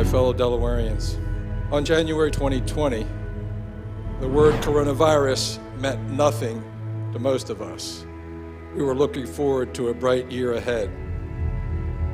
my fellow Delawareans. On January 2020, the word coronavirus meant nothing to most of us. We were looking forward to a bright year ahead.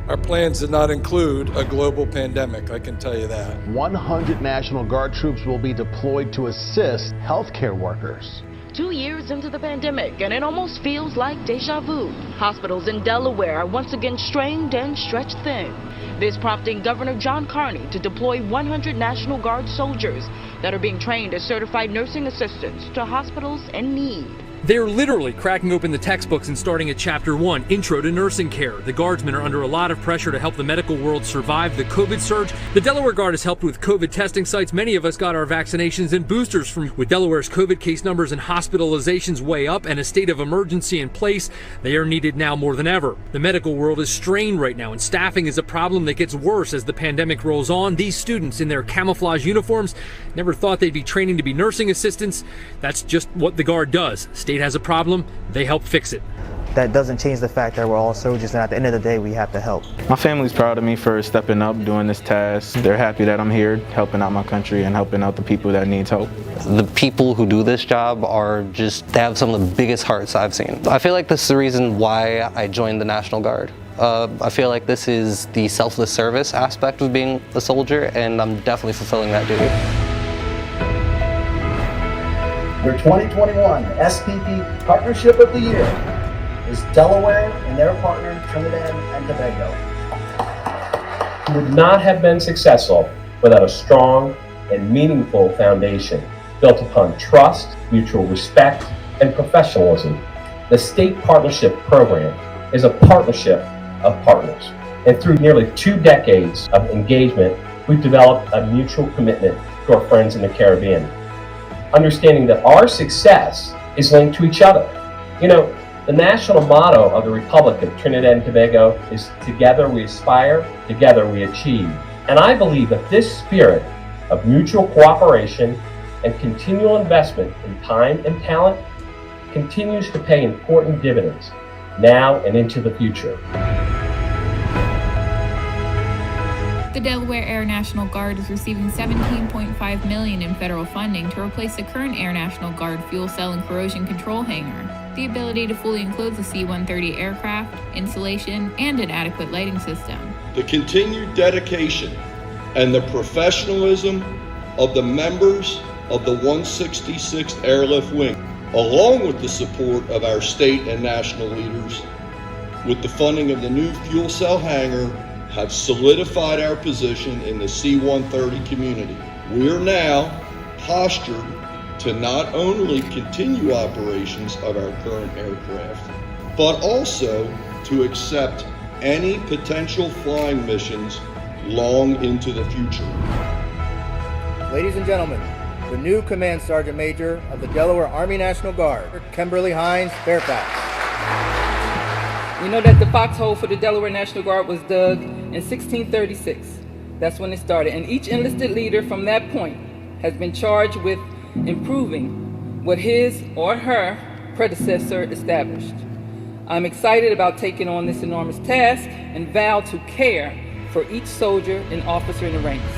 Our plans did not include a global pandemic, I can tell you that. 100 National Guard troops will be deployed to assist healthcare workers. 2 years into the pandemic, and it almost feels like deja vu. Hospitals in Delaware are once again strained and stretched thin. This prompting Governor John Carney to deploy 100 National Guard soldiers that are being trained as certified nursing assistants to hospitals in need. They're literally cracking open the textbooks and starting at Chapter 1, Intro to Nursing Care. The Guardsmen are under a lot of pressure to help the medical world survive the COVID surge. The Delaware Guard has helped with COVID testing sites. Many of us got our vaccinations and boosters with Delaware's COVID case numbers and hospitalizations way up and a state of emergency in place. They are needed now more than ever. The medical world is strained right now, and staffing is a problem that gets worse as the pandemic rolls on. These students in their camouflage uniforms never thought they'd be training to be nursing assistants. That's just what the Guard does. State has a problem, they help fix it. That doesn't change the fact that we're all soldiers, and at the end of the day, we have to help. My family's proud of me for stepping up, doing this task. They're happy that I'm here, helping out my country and helping out the people that need help. The people who do this job they have some of the biggest hearts I've seen. I feel like this is the reason why I joined the National Guard. I feel like this is the selfless service aspect of being a soldier, and I'm definitely fulfilling that duty. Your 2021 SPP Partnership of the Year is Delaware and their partner Trinidad and Tobago. Would not have been successful without a strong and meaningful foundation built upon trust, mutual respect, and professionalism. The State Partnership Program is a partnership of partners, and through nearly 2 decades of engagement, we've developed a mutual commitment to our friends in the Caribbean, understanding that our success is linked to each other. You know, the national motto of the Republic of Trinidad and Tobago is "Together we aspire, together we achieve." And I believe that this spirit of mutual cooperation and continual investment in time and talent continues to pay important dividends now and into the future. The Delaware Air National Guard is receiving $17.5 million in federal funding to replace the current Air National Guard fuel cell and corrosion control hangar. The ability to fully enclose the C-130 aircraft, insulation, and an adequate lighting system. The continued dedication and the professionalism of the members of the 166th Airlift Wing, along with the support of our state and national leaders, with the funding of the new fuel cell hangar, have solidified our position in the C-130 community. We are now postured to not only continue operations of our current aircraft, but also to accept any potential flying missions long into the future. Ladies and gentlemen, the new Command Sergeant Major of the Delaware Army National Guard, Kimberly Hines Fairfax. We know that the foxhole for the Delaware National Guard was dug in 1636. That's when it started. And each enlisted leader from that point has been charged with improving what his or her predecessor established. I'm excited about taking on this enormous task and vow to care for each soldier and officer in the ranks.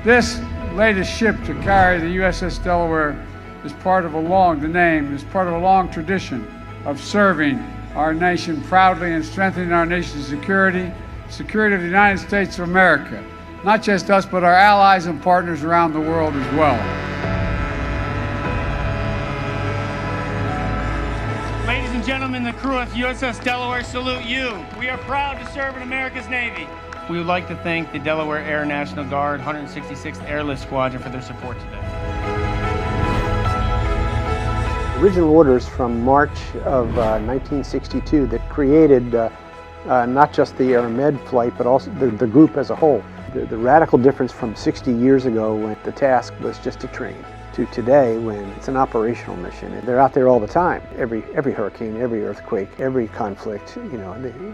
This latest ship to carry the USS Delaware is part of a long tradition of serving our nation proudly and strengthening our nation's security of the United States of America. Not just us, but our allies and partners around the world as well. Ladies and gentlemen, the crew of USS Delaware salute you. We are proud to serve in America's Navy. We would like to thank the Delaware Air National Guard 166th Airlift Squadron for their support today. Original orders from March of 1962 that created not just the Air Med flight, but also the group as a whole. The radical difference from 60 years ago when the task was just to train, to today when it's an operational mission. They're out there all the time. Every hurricane, every earthquake, every conflict,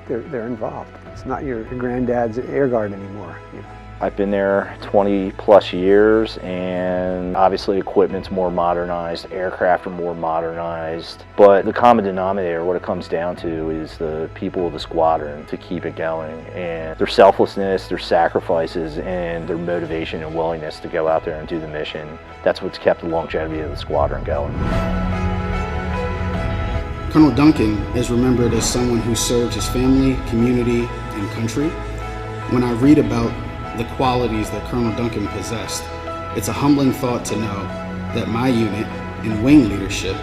they're involved. It's not your granddad's air guard anymore. I've been there 20 plus years, and obviously equipment's more modernized, aircraft are more modernized, but the common denominator, what it comes down to, is the people of the squadron to keep it going, and their selflessness, their sacrifices, and their motivation and willingness to go out there and do the mission. That's what's kept the longevity of the squadron going. Colonel Duncan is remembered as someone who served his family, community, and country. When I read about the qualities that Colonel Duncan possessed, it's a humbling thought to know that my unit and wing leadership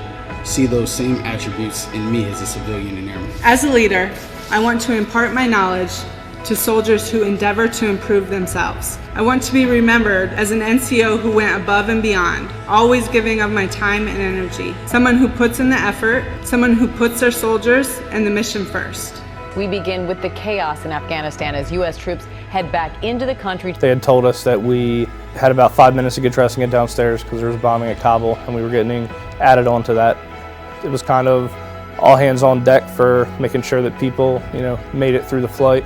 see those same attributes in me as a civilian and airman. As a leader, I want to impart my knowledge to soldiers who endeavor to improve themselves. I want to be remembered as an NCO who went above and beyond, always giving of my time and energy. Someone who puts in the effort, someone who puts their soldiers and the mission first. We begin with the chaos in Afghanistan as U.S. troops head back into the country. They had told us that we had about 5 minutes to get dressed and get downstairs because there was bombing at Kabul, and we were getting added onto that. It was kind of all hands on deck for making sure that people, made it through the flight.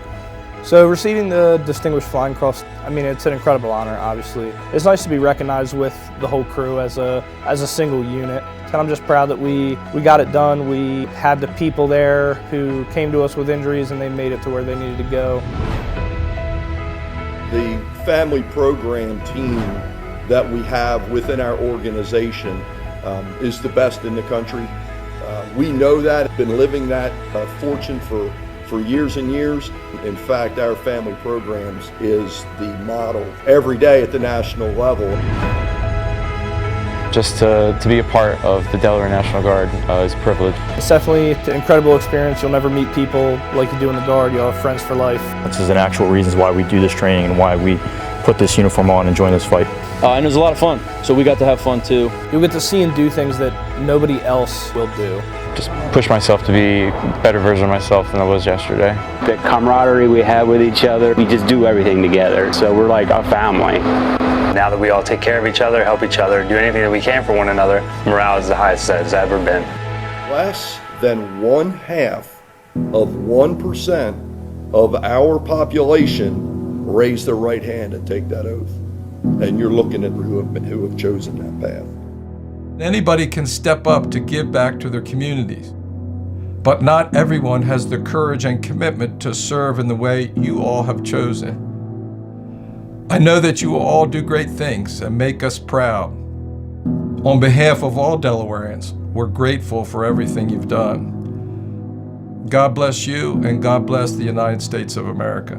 So receiving the Distinguished Flying Cross, it's an incredible honor, obviously. It's nice to be recognized with the whole crew as a single unit. And I'm just proud that we got it done. We had the people there who came to us with injuries and they made it to where they needed to go. The family program team that we have within our organization is the best in the country. We know that, been living that fortune for years and years. In fact, our family programs is the model every day at the national level. Just to be a part of the Delaware National Guard is a privilege. It's definitely an incredible experience. You'll never meet people like you do in the Guard. You'll have friends for life. This is an actual reasons why we do this training and why we put this uniform on and join this fight. And it was a lot of fun, so we got to have fun too. You'll get to see and do things that nobody else will do. Just push myself to be a better version of myself than I was yesterday. The camaraderie we have with each other, we just do everything together, so we're like a family. Now that we all take care of each other, help each other, do anything that we can for one another, morale is the highest it's ever been. Less than 1/2 of 1% of our population raise their right hand and take that oath. And you're looking at who have chosen that path. Anybody can step up to give back to their communities, but not everyone has the courage and commitment to serve in the way you all have chosen. I know that you will all do great things and make us proud. On behalf of all Delawareans, we're grateful for everything you've done. God bless you, and God bless the United States of America.